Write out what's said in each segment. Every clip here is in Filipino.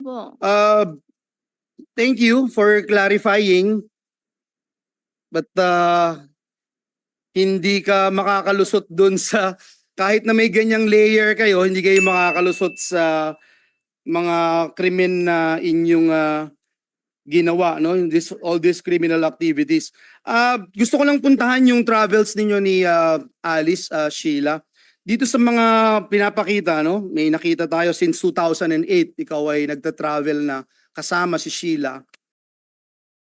Po. Thank you for clarifying, but hindi ka makakalusot dun sa, kahit na may ganyang layer kayo, hindi kayo makakalusot sa mga krimen na inyong ginawa, no? All these criminal activities. Gusto ko lang puntahan yung travels ninyo ni Alice, Sheila. Dito sa mga pinapakita, no? May nakita tayo since 2008, ikaw ay nagta-travel na kasama si Sheila.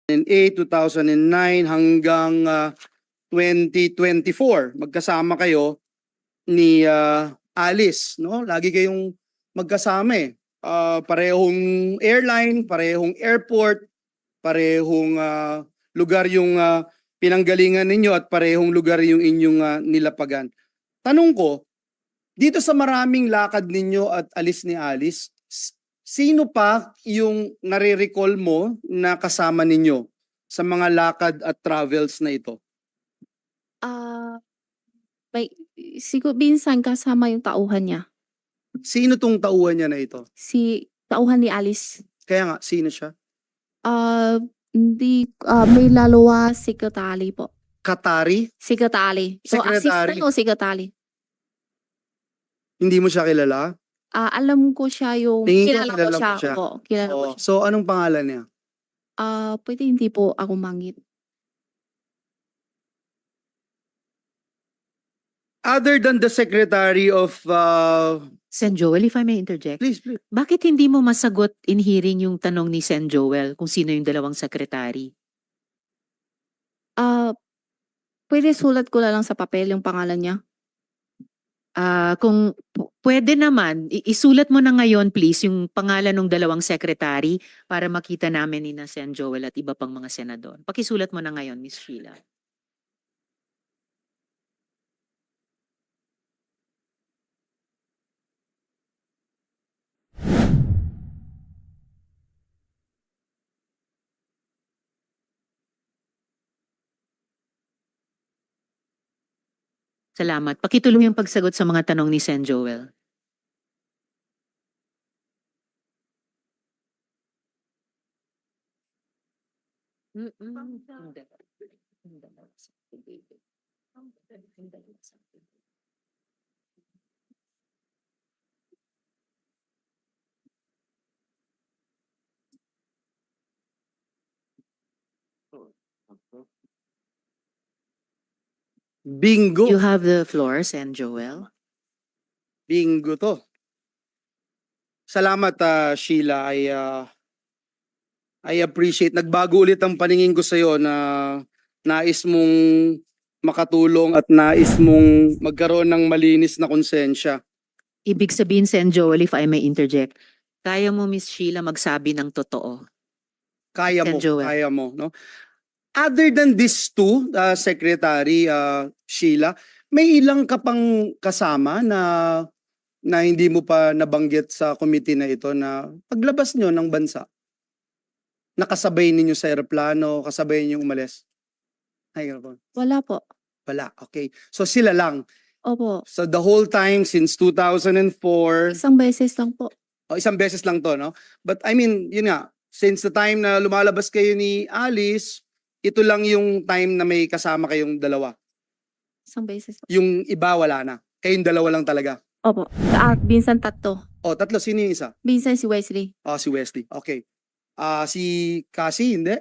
2008, 2009 hanggang 2024, magkasama kayo ni Alice, no? Lagi kayong magkasama eh. Parehong airline, parehong airport, parehong lugar yung pinanggalingan ninyo at parehong lugar yung inyong nilapagan. Tanong ko, dito sa maraming lakad ninyo at alis ni Alice, sino pa yung nare-recall mo na kasama ninyo sa mga lakad at travels na ito? May siguro minsan kasama yung tauhan niya. Sino tong tauhan niya na ito? Si tauhan ni Alice. Kaya nga, sino siya? May lalawa secretary po. Katari? Secretary. So Secretary. assistant o secretary? Hindi mo siya kilala? Alam ko siya yung Tingin ko kilala ko kilala siya. mo siya. Oo, kilala ko Oo. siya. So, anong pangalan niya? Pwede hindi po ako mangit. Other than the secretary of... Sen Joel, if I may interject, please, please. bakit hindi mo masagot in hearing yung tanong ni Sen Joel kung sino yung dalawang sekretary? Pwede sulat ko na lang sa papel yung pangalan niya. Kung pwede naman, isulat mo na ngayon please yung pangalan ng dalawang sekretary para makita namin ni na Sen Joel at iba pang mga senador. Pakisulat mo na ngayon, Miss Sheila. Salamat. Pakituloy yung pagsagot sa mga tanong ni Sen Joel. Bingo. You have the floor, Sen Joel. Bingo to. Salamat, Sheila. I appreciate. Nagbago ulit ang paningin ko sa'yo na nais mong makatulong at nais mong magkaroon ng malinis na konsensya. Ibig sabihin, Sen Joel, if I may interject, kaya mo, Miss Sheila, magsabi ng totoo. Kaya mo, Sen Joel. kaya mo, no? Other than these two, Secretary Sheila, may ilang ka pang kasama na hindi mo pa nabanggit sa committee na ito na paglabas nyo ng bansa, nakasabay ninyo sa aeroplano, kasabay ninyo umalis? Wala po. Wala, okay. So sila lang. Opo. So the whole time since 2004, Isang beses lang po. isang beses lang to, no? But I mean, yun nga, since the time na lumalabas kayo ni Alice, ito lang yung time na may kasama kayong dalawa. Isang beses po. Yung iba wala na. Kayong dalawa lang talaga. Opo. Minsan tatlo. Tatlo. Sino yung isa? Minsan si Wesley. Si Wesley. Okay. Si Cassie, hindi?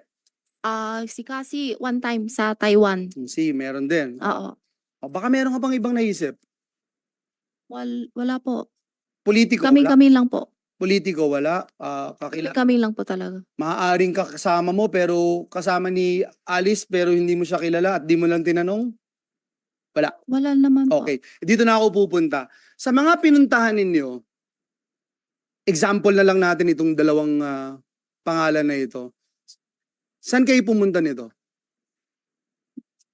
Si Cassie one time sa Taiwan. Si, meron din. Oo. Baka meron ka pang ibang naisip. Wala po. Politiko, wala? Kami lang po. Politiko, wala? Kami lang po talaga. Maaaring kasama mo pero kasama ni Alice pero hindi mo siya kilala at di mo lang tinanong? Wala. Wala naman po. Okay. Dito na ako pupunta. Sa mga pinuntahan ninyo, example na lang natin itong dalawang pangalan na ito. Saan kayo pumunta nito?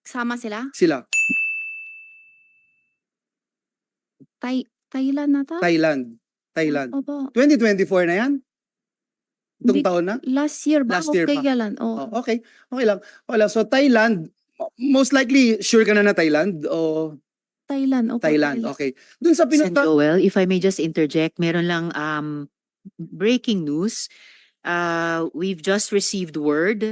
Sama sila? Sila? Thailand na ta? Thailand. Opo. 2024 na yan? Itong Hindi, taon na? Last year ba? Last year pa. Kailan? Oh. Okay. Okay lang. Wala. So Thailand, most likely sure ka na Thailand o Thailand. Opo, Thailand. Okay. Dun sa Sen pinunta... Joel, if I may just interject, meron lang breaking news. We've just received word